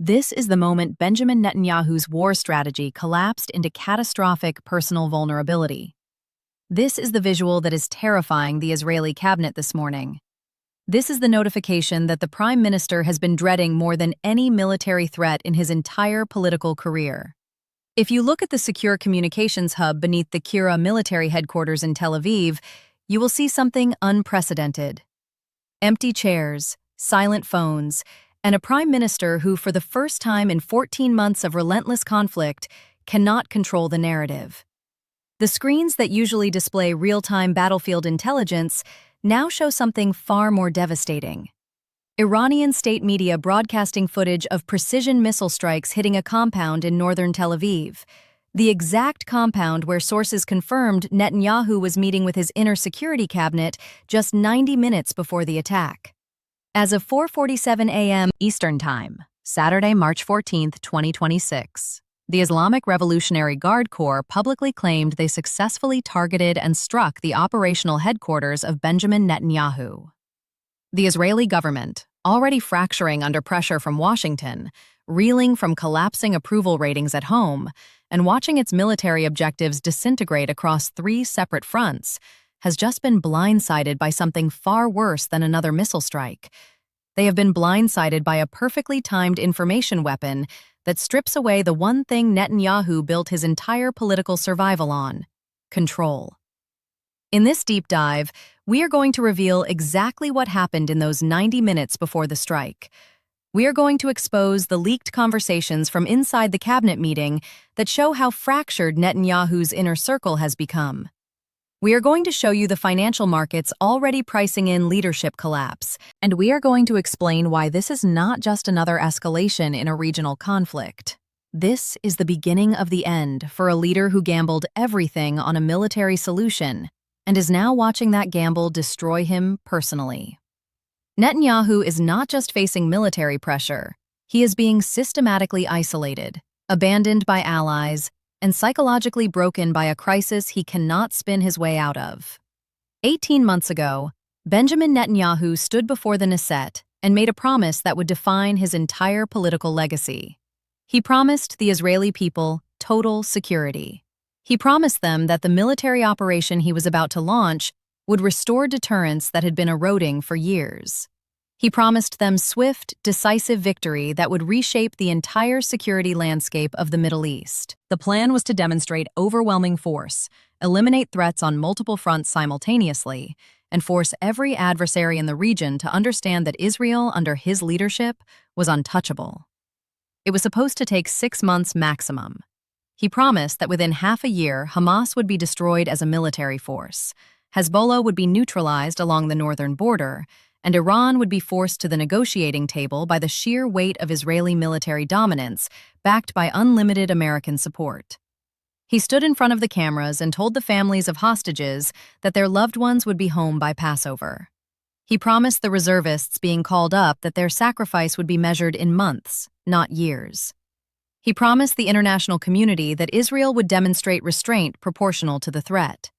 This is the moment Benjamin Netanyahu's war strategy collapsed into catastrophic personal vulnerability. This is the visual that is terrifying the Israeli cabinet this morning. This is the notification that the Prime Minister has been dreading more than any military threat in his entire political career. If you look at the secure communications hub beneath the Kira military headquarters in Tel Aviv, you will see something unprecedented. Empty chairs, silent phones, and a prime minister who, for the first time in 14 months of relentless conflict, cannot control the narrative. The screens that usually display real-time battlefield intelligence now show something far more devastating. Iranian state media broadcasting footage of precision missile strikes hitting a compound in northern Tel Aviv, the exact compound where sources confirmed Netanyahu was meeting with his inner security cabinet just 90 minutes before the attack. As of 4:47 a.m. Eastern Time, Saturday, March 14, 2026, the Islamic Revolutionary Guard Corps publicly claimed they successfully targeted and struck the operational headquarters of Benjamin Netanyahu. The Israeli government, already fracturing under pressure from Washington, reeling from collapsing approval ratings at home, and watching its military objectives disintegrate across 3 separate fronts, has just been blindsided by something far worse than another missile strike. They have been blindsided by a perfectly timed information weapon that strips away the one thing Netanyahu built his entire political survival on: control. In this deep dive, we are going to reveal exactly what happened in those 90 minutes before the strike. We are going to expose the leaked conversations from inside the cabinet meeting that show how fractured Netanyahu's inner circle has become. We are going to show you the financial markets already pricing in leadership collapse, and we are going to explain why this is not just another escalation in a regional conflict. This is the beginning of the end for a leader who gambled everything on a military solution and is now watching that gamble destroy him personally. Netanyahu is not just facing military pressure, he is being systematically isolated, abandoned by allies, and psychologically broken by a crisis he cannot spin his way out of. 18 months ago, Benjamin Netanyahu stood before the Knesset and made a promise that would define his entire political legacy. He promised the Israeli people total security. He promised them that the military operation he was about to launch would restore deterrence that had been eroding for years. He promised them swift, decisive victory that would reshape the entire security landscape of the Middle East. The plan was to demonstrate overwhelming force, eliminate threats on multiple fronts simultaneously, and force every adversary in the region to understand that Israel, under his leadership, was untouchable. It was supposed to take 6 months maximum. He promised that within half a year, Hamas would be destroyed as a military force, Hezbollah would be neutralized along the northern border, and Iran would be forced to the negotiating table by the sheer weight of Israeli military dominance, backed by unlimited American support. He stood in front of the cameras and told the families of hostages that their loved ones would be home by Passover. He promised the reservists being called up that their sacrifice would be measured in months, not years. He promised the international community that Israel would demonstrate restraint proportional to the threat.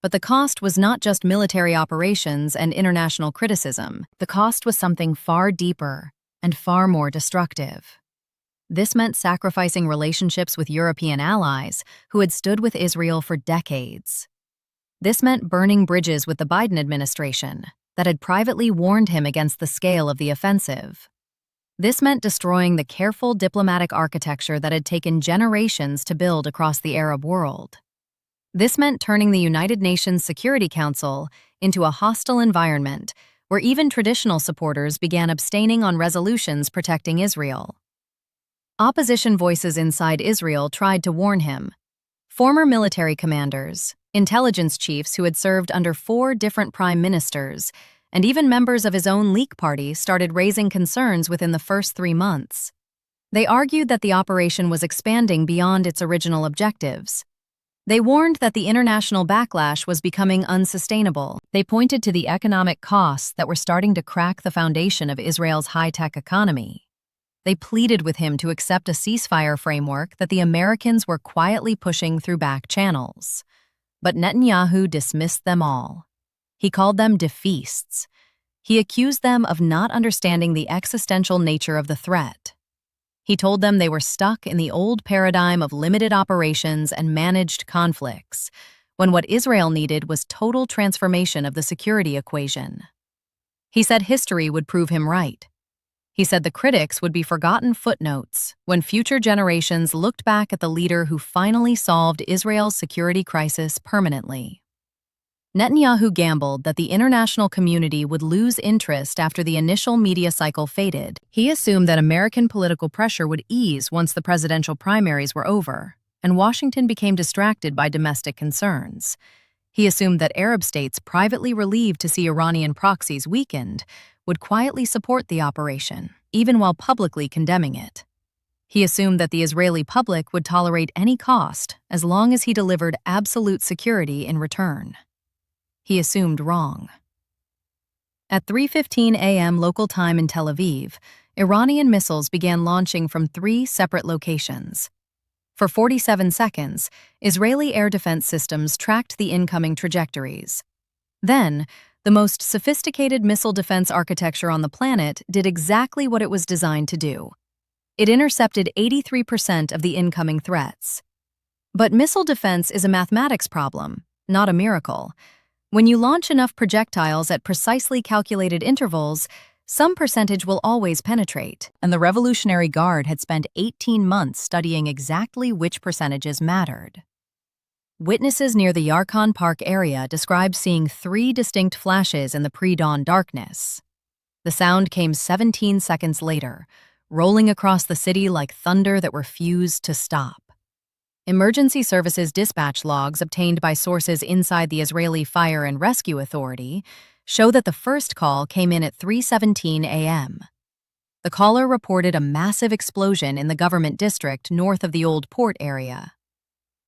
But the cost was not just military operations and international criticism. The cost was something far deeper and far more destructive. This meant sacrificing relationships with European allies who had stood with Israel for decades. This meant burning bridges with the Biden administration that had privately warned him against the scale of the offensive. This meant destroying the careful diplomatic architecture that had taken generations to build across the Arab world. This meant turning the United Nations Security Council into a hostile environment where even traditional supporters began abstaining on resolutions protecting Israel. Opposition voices inside Israel tried to warn him. Former military commanders, intelligence chiefs who had served under 4 different prime ministers, and even members of his own Leak party started raising concerns within the first 3 months. They argued that the operation was expanding beyond its original objectives. They warned that the international backlash was becoming unsustainable. They pointed to the economic costs that were starting to crack the foundation of Israel's high-tech economy. They pleaded with him to accept a ceasefire framework that the Americans were quietly pushing through back channels. But Netanyahu dismissed them all. He called them defeats. He accused them of not understanding the existential nature of the threat. He told them they were stuck in the old paradigm of limited operations and managed conflicts, when what Israel needed was total transformation of the security equation. He said history would prove him right. He said the critics would be forgotten footnotes when future generations looked back at the leader who finally solved Israel's security crisis permanently. Netanyahu gambled that the international community would lose interest after the initial media cycle faded. He assumed that American political pressure would ease once the presidential primaries were over, and Washington became distracted by domestic concerns. He assumed that Arab states privately relieved to see Iranian proxies weakened would quietly support the operation, even while publicly condemning it. He assumed that the Israeli public would tolerate any cost as long as he delivered absolute security in return. He assumed wrong. At 3:15 a.m. local time in Tel Aviv, Iranian missiles began launching from 3 separate locations. For 47 seconds, Israeli air defense systems tracked the incoming trajectories. Then, the most sophisticated missile defense architecture on the planet did exactly what it was designed to do. It intercepted 83% of the incoming threats. But missile defense is a mathematics problem, not a miracle. When you launch enough projectiles at precisely calculated intervals, some percentage will always penetrate, and the Revolutionary Guard had spent 18 months studying exactly which percentages mattered. Witnesses near the Yarkon Park area described seeing 3 distinct flashes in the pre-dawn darkness. The sound came 17 seconds later, rolling across the city like thunder that refused to stop. Emergency services dispatch logs obtained by sources inside the Israeli Fire and Rescue Authority show that the first call came in at 3:17 a.m. The caller reported a massive explosion in the government district north of the old port area.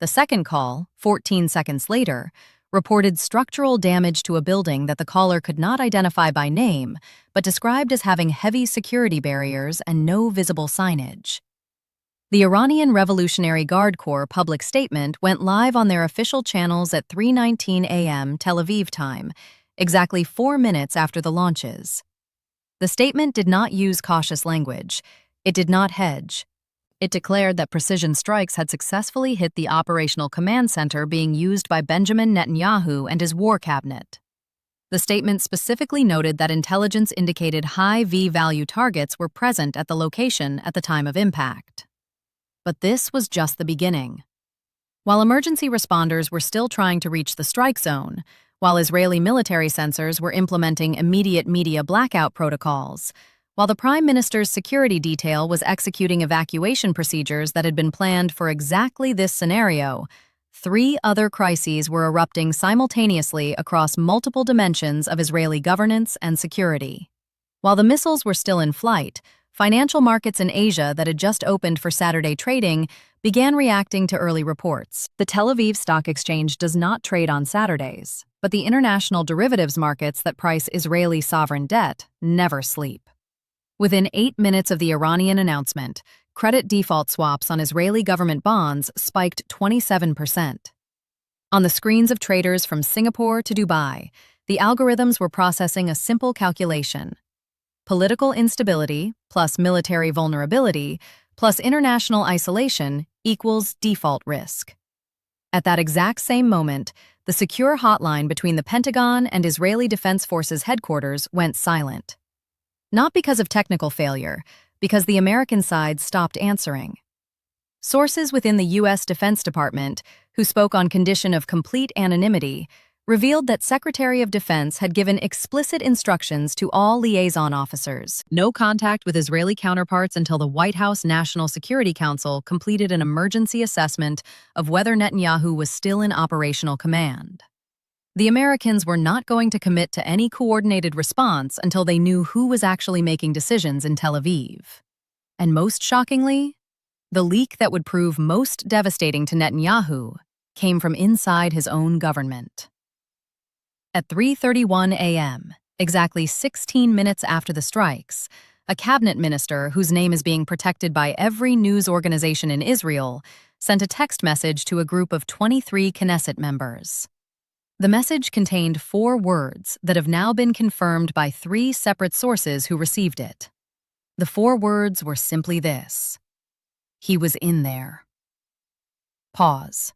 The second call, 14 seconds later, reported structural damage to a building that the caller could not identify by name, but described as having heavy security barriers and no visible signage. The Iranian Revolutionary Guard Corps public statement went live on their official channels at 3:19 a.m. Tel Aviv time, exactly 4 minutes after the launches. The statement did not use cautious language. It did not hedge. It declared that precision strikes had successfully hit the operational command center being used by Benjamin Netanyahu and his war cabinet. The statement specifically noted that intelligence indicated high V-value targets were present at the location at the time of impact. But this was just the beginning. While emergency responders were still trying to reach the strike zone, while Israeli military sensors were implementing immediate media blackout protocols, while the Prime Minister's security detail was executing evacuation procedures that had been planned for exactly this scenario, 3 other crises were erupting simultaneously across multiple dimensions of Israeli governance and security. While the missiles were still in flight, financial markets in Asia that had just opened for Saturday trading began reacting to early reports. The Tel Aviv Stock Exchange does not trade on Saturdays, but the international derivatives markets that price Israeli sovereign debt never sleep. Within 8 minutes of the Iranian announcement, credit default swaps on Israeli government bonds spiked 27%. On the screens of traders from Singapore to Dubai, the algorithms were processing a simple calculation: political instability plus military vulnerability plus international isolation equals default risk. At that exact same moment, the secure hotline between the Pentagon and Israeli Defense Forces headquarters went silent. Not because of technical failure, because the American side stopped answering. Sources within the U.S. Defense Department, who spoke on condition of complete anonymity, revealed that Secretary of Defense had given explicit instructions to all liaison officers: no contact with Israeli counterparts until the White House National Security Council completed an emergency assessment of whether Netanyahu was still in operational command. The Americans were not going to commit to any coordinated response until they knew who was actually making decisions in Tel Aviv. And most shockingly, the leak that would prove most devastating to Netanyahu came from inside his own government. At 3:31 a.m., exactly 16 minutes after the strikes, a cabinet minister whose name is being protected by every news organization in Israel sent a text message to a group of 23 Knesset members. The message contained 4 words that have now been confirmed by 3 separate sources who received it. The 4 words were simply this: He was in there. Pause.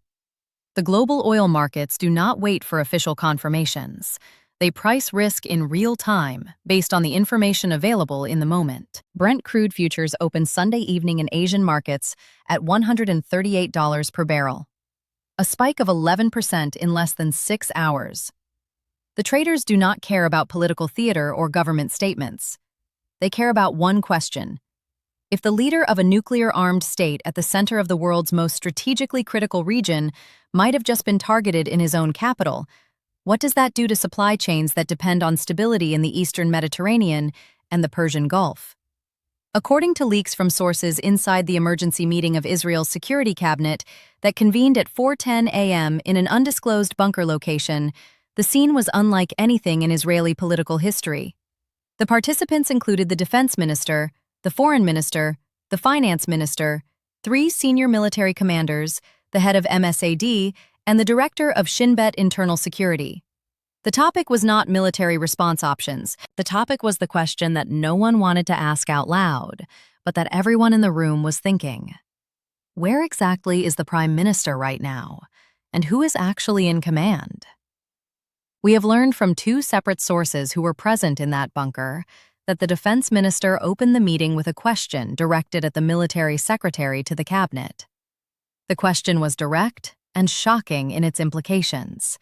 The global oil markets do not wait for official confirmations. They price risk in real time, based on the information available in the moment. Brent crude futures opened Sunday evening in Asian markets at $138 per barrel, a spike of 11% in less than 6 hours. The traders do not care about political theater or government statements. They care about one question. If the leader of a nuclear-armed state at the center of the world's most strategically critical region might have just been targeted in his own capital, what does that do to supply chains that depend on stability in the Eastern Mediterranean and the Persian Gulf? According to leaks from sources inside the emergency meeting of Israel's security cabinet that convened at 4:10 a.m. in an undisclosed bunker location, the scene was unlike anything in Israeli political history. The participants included the defense minister, the foreign minister, the finance minister, 3 senior military commanders, the head of MSAD, and the director of Shin Bet Internal Security. The topic was not military response options. The topic was the question that no one wanted to ask out loud, but that everyone in the room was thinking. Where exactly is the Prime Minister right now? And who is actually in command? We have learned from 2 separate sources who were present in that bunker that the defense minister opened the meeting with a question directed at the military secretary to the cabinet. The question was direct and shocking in its implications.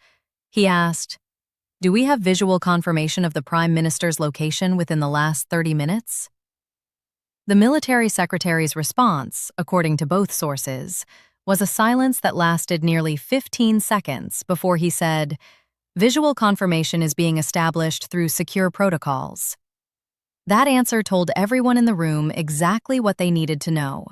He asked, "Do we have visual confirmation of the Prime Minister's location within the last 30 minutes?" The military secretary's response, according to both sources, was a silence that lasted nearly 15 seconds before he said, "Visual confirmation is being established through secure protocols." That answer told everyone in the room exactly what they needed to know.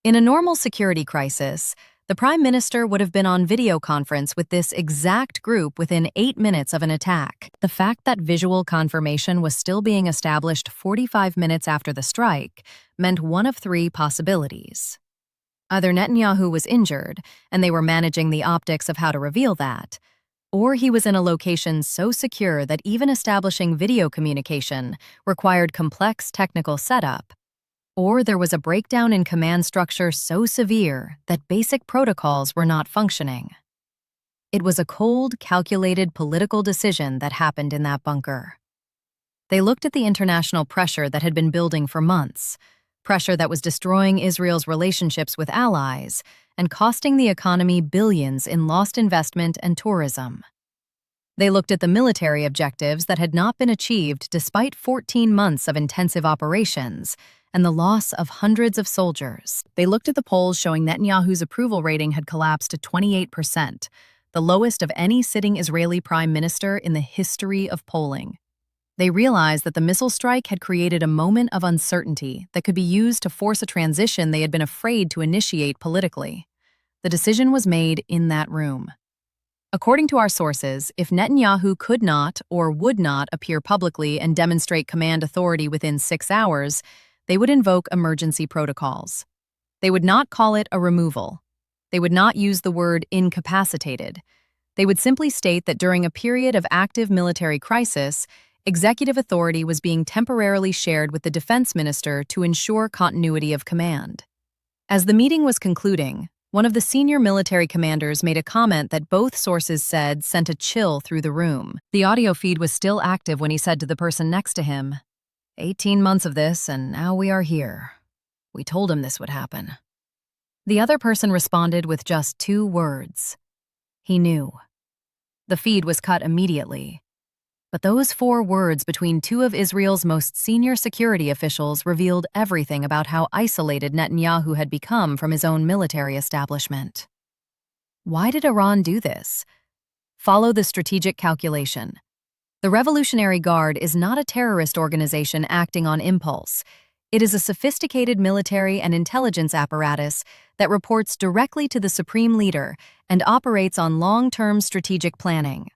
In a normal security crisis, the Prime Minister would have been on video conference with this exact group within 8 minutes of an attack. The fact that visual confirmation was still being established 45 minutes after the strike meant one of 3 possibilities. Either Netanyahu was injured, and they were managing the optics of how to reveal that, or he was in a location so secure that even establishing video communication required complex technical setup, or there was a breakdown in command structure so severe that basic protocols were not functioning. It was a cold, calculated political decision that happened in that bunker. They looked at the international pressure that had been building for months, pressure that was destroying Israel's relationships with allies and costing the economy billions in lost investment and tourism. They looked at the military objectives that had not been achieved despite 14 months of intensive operations and the loss of hundreds of soldiers. They looked at the polls showing Netanyahu's approval rating had collapsed to 28%, the lowest of any sitting Israeli prime minister in the history of polling. They realized that the missile strike had created a moment of uncertainty that could be used to force a transition they had been afraid to initiate politically. The decision was made in that room. According to our sources, if Netanyahu could not or would not appear publicly and demonstrate command authority within 6 hours, they would invoke emergency protocols. They would not call it a removal. They would not use the word incapacitated. They would simply state that during a period of active military crisis, executive authority was being temporarily shared with the defense minister to ensure continuity of command. As the meeting was concluding, one of the senior military commanders made a comment that both sources said sent a chill through the room. The audio feed was still active when he said to the person next to him, 18 months of this, and now we are here. We told him this would happen. The other person responded with just 2 words. He knew. The feed was cut immediately. But those 4 words between 2 of Israel's most senior security officials revealed everything about how isolated Netanyahu had become from his own military establishment. Why did Iran do this? Follow the strategic calculation. The Revolutionary Guard is not a terrorist organization acting on impulse. It is a sophisticated military and intelligence apparatus that reports directly to the supreme leader and operates on long-term strategic planning.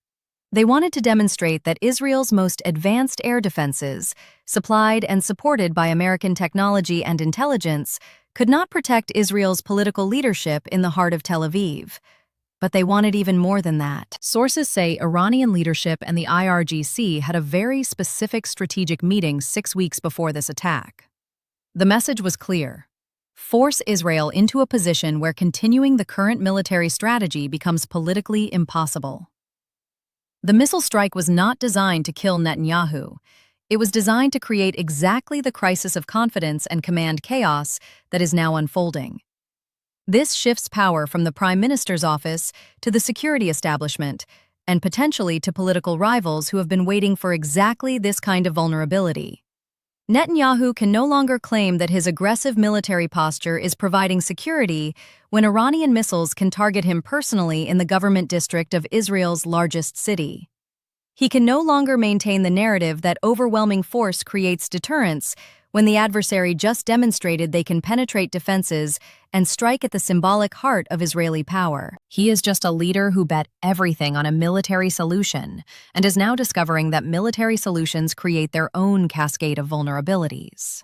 They wanted to demonstrate that Israel's most advanced air defenses, supplied and supported by American technology and intelligence, could not protect Israel's political leadership in the heart of Tel Aviv. But they wanted even more than that. Sources say Iranian leadership and the IRGC had a very specific strategic meeting 6 weeks before this attack. The message was clear. force Israel into a position where continuing the current military strategy becomes politically impossible. The missile strike was not designed to kill Netanyahu. It was designed to create exactly the crisis of confidence and command chaos that is now unfolding. This shifts power from the Prime Minister's office to the security establishment, and potentially to political rivals who have been waiting for exactly this kind of vulnerability. Netanyahu can no longer claim that his aggressive military posture is providing security when Iranian missiles can target him personally in the government district of Israel's largest city. He can no longer maintain the narrative that overwhelming force creates deterrence when the adversary just demonstrated they can penetrate defenses and strike at the symbolic heart of Israeli power. He is just a leader who bet everything on a military solution and is now discovering that military solutions create their own cascade of vulnerabilities.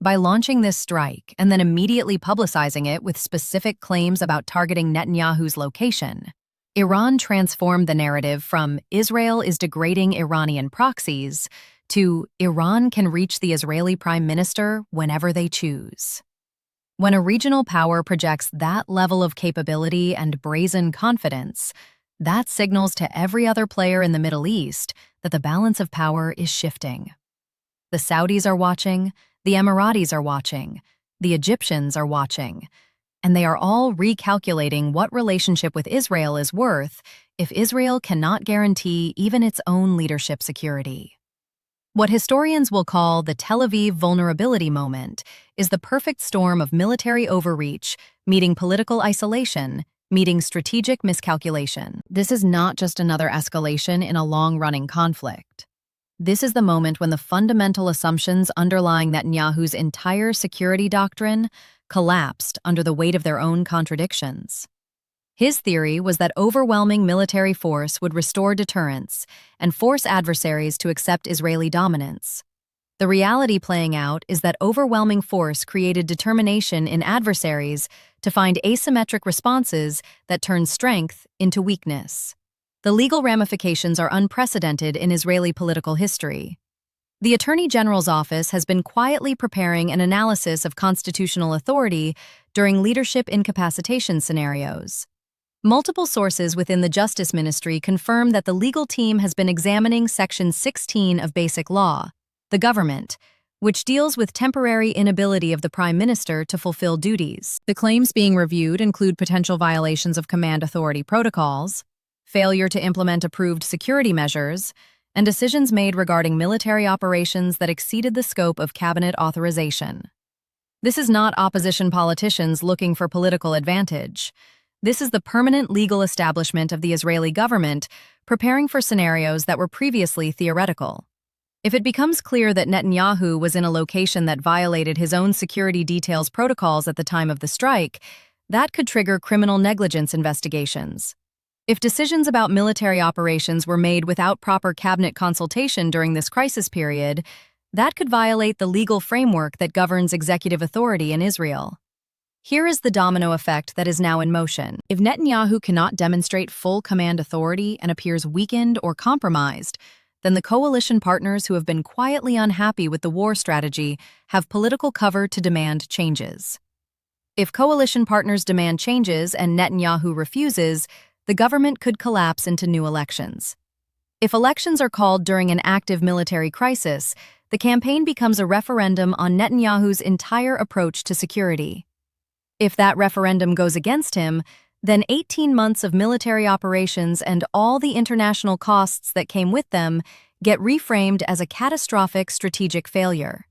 By launching this strike and then immediately publicizing it with specific claims about targeting Netanyahu's location, Iran transformed the narrative from "Israel is degrading Iranian proxies" to "Iran can reach the Israeli Prime Minister whenever they choose." When a regional power projects that level of capability and brazen confidence, that signals to every other player in the Middle East that the balance of power is shifting. The Saudis are watching, the Emiratis are watching, the Egyptians are watching, and they are all recalculating what relationship with Israel is worth if Israel cannot guarantee even its own leadership security. What historians will call the Tel Aviv vulnerability moment is the perfect storm of military overreach meeting political isolation, meeting strategic miscalculation. This is not just another escalation in a long-running conflict. This is the moment when the fundamental assumptions underlying Netanyahu's entire security doctrine collapsed under the weight of their own contradictions. His theory was that overwhelming military force would restore deterrence and force adversaries to accept Israeli dominance. The reality playing out is that overwhelming force created determination in adversaries to find asymmetric responses that turn strength into weakness. The legal ramifications are unprecedented in Israeli political history. The Attorney General's office has been quietly preparing an analysis of constitutional authority during leadership incapacitation scenarios. Multiple sources within the Justice Ministry confirm that the legal team has been examining Section 16 of Basic Law, the government, which deals with temporary inability of the Prime Minister to fulfill duties. The claims being reviewed include potential violations of command authority protocols, failure to implement approved security measures, and decisions made regarding military operations that exceeded the scope of cabinet authorization. This is not opposition politicians looking for political advantage. This is the permanent legal establishment of the Israeli government preparing for scenarios that were previously theoretical. If it becomes clear that Netanyahu was in a location that violated his own security details protocols at the time of the strike, that could trigger criminal negligence investigations. If decisions about military operations were made without proper cabinet consultation during this crisis period, that could violate the legal framework that governs executive authority in Israel. Here is the domino effect that is now in motion. If Netanyahu cannot demonstrate full command authority and appears weakened or compromised, then the coalition partners who have been quietly unhappy with the war strategy have political cover to demand changes. If coalition partners demand changes and Netanyahu refuses, the government could collapse into new elections. If elections are called during an active military crisis, the campaign becomes a referendum on Netanyahu's entire approach to security. If that referendum goes against him, then 18 months of military operations and all the international costs that came with them get reframed as a catastrophic strategic failure.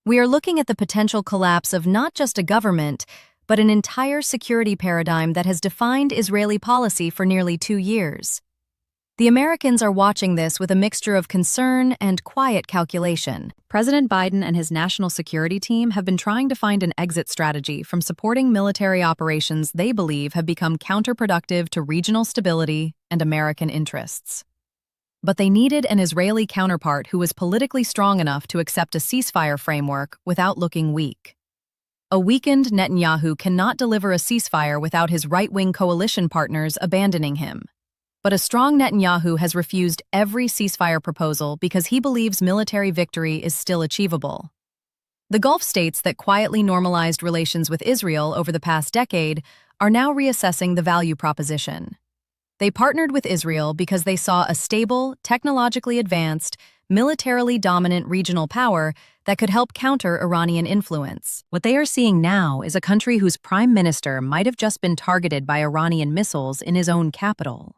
We are looking at the potential collapse of not just a government, but an entire security paradigm that has defined Israeli policy for nearly 2 years. The Americans are watching this with a mixture of concern and quiet calculation. President Biden and his national security team have been trying to find an exit strategy from supporting military operations they believe have become counterproductive to regional stability and American interests. But they needed an Israeli counterpart who was politically strong enough to accept a ceasefire framework without looking weak. A weakened Netanyahu cannot deliver a ceasefire without his right-wing coalition partners abandoning him. But a strong Netanyahu has refused every ceasefire proposal because he believes military victory is still achievable. The Gulf states that quietly normalized relations with Israel over the past decade are now reassessing the value proposition. They partnered with Israel because they saw a stable, technologically advanced, militarily dominant regional power that could help counter Iranian influence. What they are seeing now is a country whose prime minister might have just been targeted by Iranian missiles in his own capital,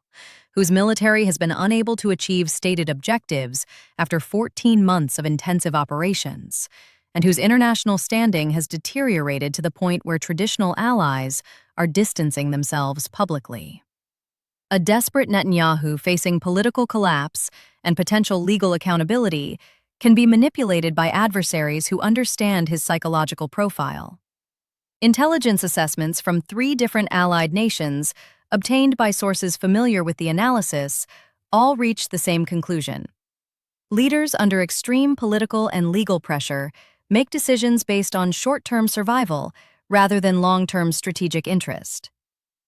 whose military has been unable to achieve stated objectives after 14 months of intensive operations, and whose international standing has deteriorated to the point where traditional allies are distancing themselves publicly. A desperate Netanyahu facing political collapse and potential legal accountability can be manipulated by adversaries who understand his psychological profile. Intelligence assessments from 3 different allied nations, obtained by sources familiar with the analysis, all reached the same conclusion. Leaders under extreme political and legal pressure make decisions based on short-term survival rather than long-term strategic interest.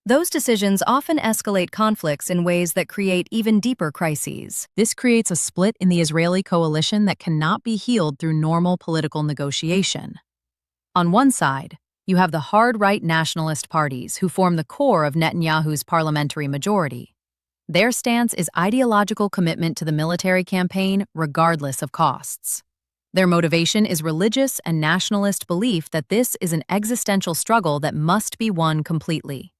Those decisions often escalate conflicts in ways that create even deeper crises. This creates a split in the Israeli coalition that cannot be healed through normal political negotiation. On one side, you have the hard-right nationalist parties who form the core of Netanyahu's parliamentary majority. Their stance is ideological commitment to the military campaign regardless of costs. Their motivation is religious and nationalist belief that this is an existential struggle that must be won completely.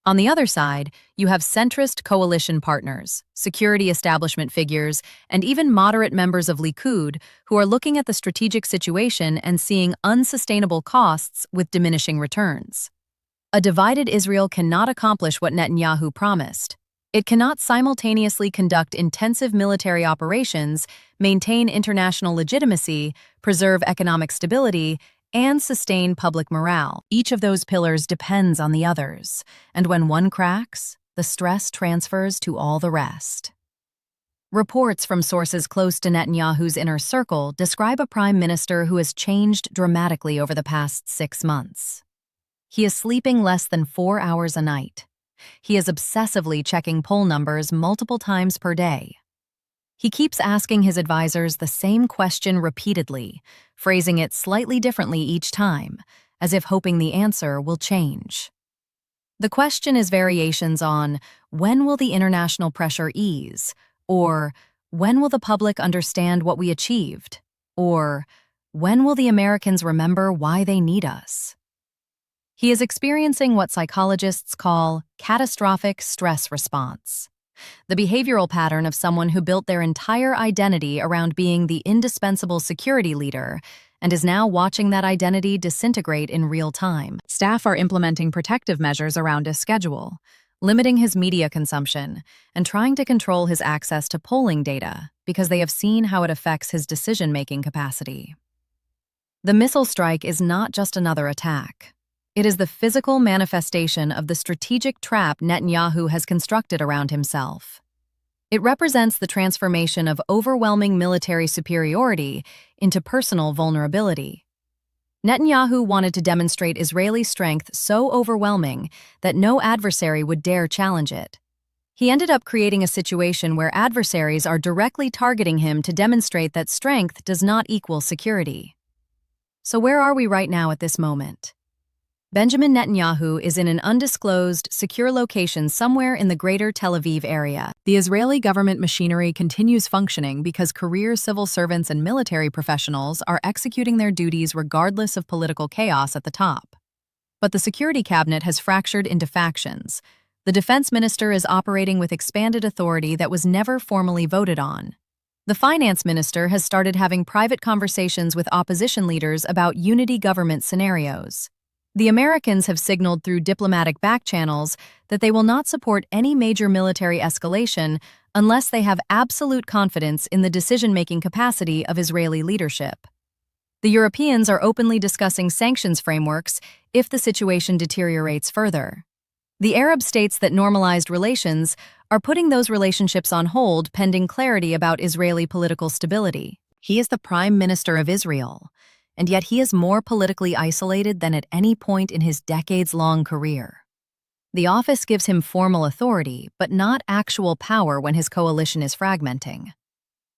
On the other side, you have centrist coalition partners, security establishment figures, and even moderate members of Likud who are looking at the strategic situation and seeing unsustainable costs with diminishing returns. A divided Israel cannot accomplish what Netanyahu promised. It cannot simultaneously conduct intensive military operations, maintain international legitimacy, preserve economic stability, and sustain public morale. Each of those pillars depends on the others, and when one cracks, the stress transfers to all the rest. Reports from sources close to Netanyahu's inner circle describe a prime minister who has changed dramatically over the past 6 months. He is sleeping less than 4 hours a night. He is obsessively checking poll numbers multiple times per day. He keeps asking his advisors the same question repeatedly, phrasing it slightly differently each time, as if hoping the answer will change. The question is variations on, when will the international pressure ease? Or, when will the public understand what we achieved? Or, when will the Americans remember why they need us? He is experiencing what psychologists call catastrophic stress response, the behavioral pattern of someone who built their entire identity around being the indispensable security leader and is now watching that identity disintegrate in real time. Staff are implementing protective measures around his schedule, limiting his media consumption, and trying to control his access to polling data because they have seen how it affects his decision-making capacity. The missile strike is not just another attack. It is the physical manifestation of the strategic trap Netanyahu has constructed around himself. It represents the transformation of overwhelming military superiority into personal vulnerability. Netanyahu wanted to demonstrate Israeli strength so overwhelming that no adversary would dare challenge it. He ended up creating a situation where adversaries are directly targeting him to demonstrate that strength does not equal security. So where are we right now at this moment? Benjamin Netanyahu is in an undisclosed, secure location somewhere in the greater Tel Aviv area. The Israeli government machinery continues functioning because career civil servants and military professionals are executing their duties regardless of political chaos at the top. But the security cabinet has fractured into factions. The defense minister is operating with expanded authority that was never formally voted on. The finance minister has started having private conversations with opposition leaders about unity government scenarios. The Americans have signaled through diplomatic back channels that they will not support any major military escalation unless they have absolute confidence in the decision-making capacity of Israeli leadership. The Europeans are openly discussing sanctions frameworks if the situation deteriorates further. The Arab states that normalized relations are putting those relationships on hold pending clarity about Israeli political stability. He is the Prime Minister of Israel, and yet he is more politically isolated than at any point in his decades-long career. The office gives him formal authority, but not actual power when his coalition is fragmenting.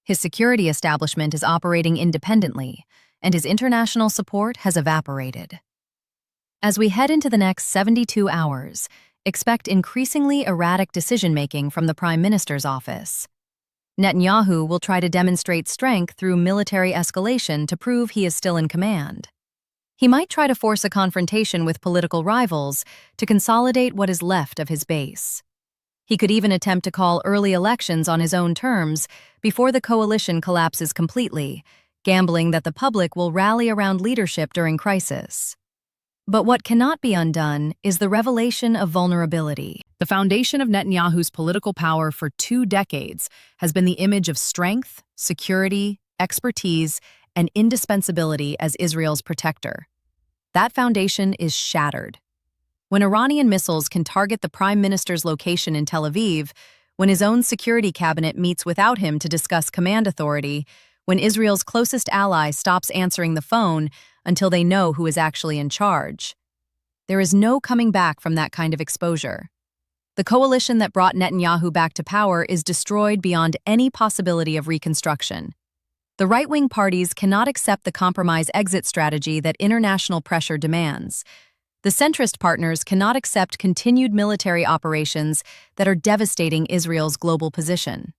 His security establishment is operating independently, and his international support has evaporated. As we head into the next 72 hours, expect increasingly erratic decision-making from the Prime Minister's office. Netanyahu will try to demonstrate strength through military escalation to prove he is still in command. He might try to force a confrontation with political rivals to consolidate what is left of his base. He could even attempt to call early elections on his own terms before the coalition collapses completely, gambling that the public will rally around leadership during crisis. But what cannot be undone is the revelation of vulnerability. The foundation of Netanyahu's political power for 2 decades has been the image of strength, security, expertise, and indispensability as Israel's protector. That foundation is shattered. When Iranian missiles can target the Prime Minister's location in Tel Aviv, when his own security cabinet meets without him to discuss command authority, when Israel's closest ally stops answering the phone until they know who is actually in charge. There is no coming back from that kind of exposure. The coalition that brought Netanyahu back to power is destroyed beyond any possibility of reconstruction. The right-wing parties cannot accept the compromise exit strategy that international pressure demands. The centrist partners cannot accept continued military operations that are devastating Israel's global position.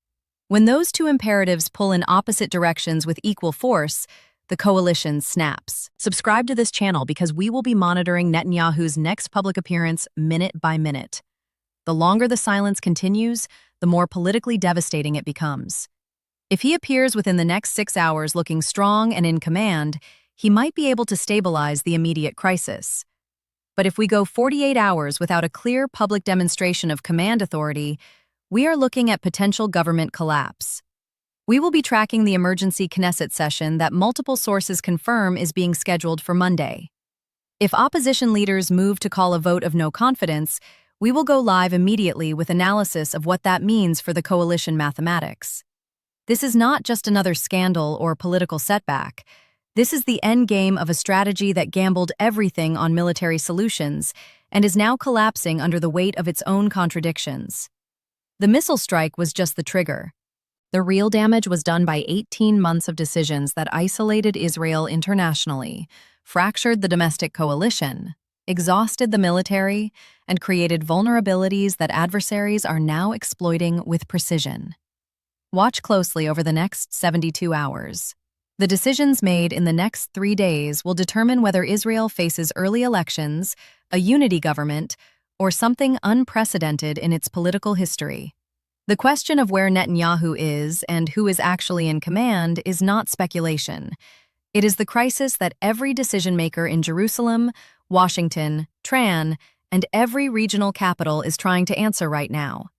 When those two imperatives pull in opposite directions with equal force, the coalition snaps. Subscribe to this channel because we will be monitoring Netanyahu's next public appearance minute by minute. The longer the silence continues, the more politically devastating it becomes. If he appears within the next 6 hours looking strong and in command, he might be able to stabilize the immediate crisis. But if we go 48 hours without a clear public demonstration of command authority, we are looking at potential government collapse. We will be tracking the emergency Knesset session that multiple sources confirm is being scheduled for Monday. If opposition leaders move to call a vote of no confidence, we will go live immediately with analysis of what that means for the coalition mathematics. This is not just another scandal or political setback. This is the endgame of a strategy that gambled everything on military solutions and is now collapsing under the weight of its own contradictions. The missile strike was just the trigger. The real damage was done by 18 months of decisions that isolated Israel internationally, fractured the domestic coalition, exhausted the military, and created vulnerabilities that adversaries are now exploiting with precision. Watch closely over the next 72 hours. The decisions made in the next 3 days will determine whether Israel faces early elections, a unity government, or something unprecedented in its political history. The question of where Netanyahu is and who is actually in command is not speculation. It is the crisis that every decision-maker in Jerusalem, Washington, Tehran, and every regional capital is trying to answer right now.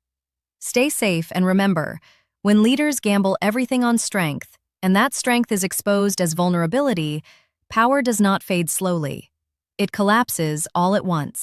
Stay safe and remember, when leaders gamble everything on strength, and that strength is exposed as vulnerability, power does not fade slowly. It collapses all at once.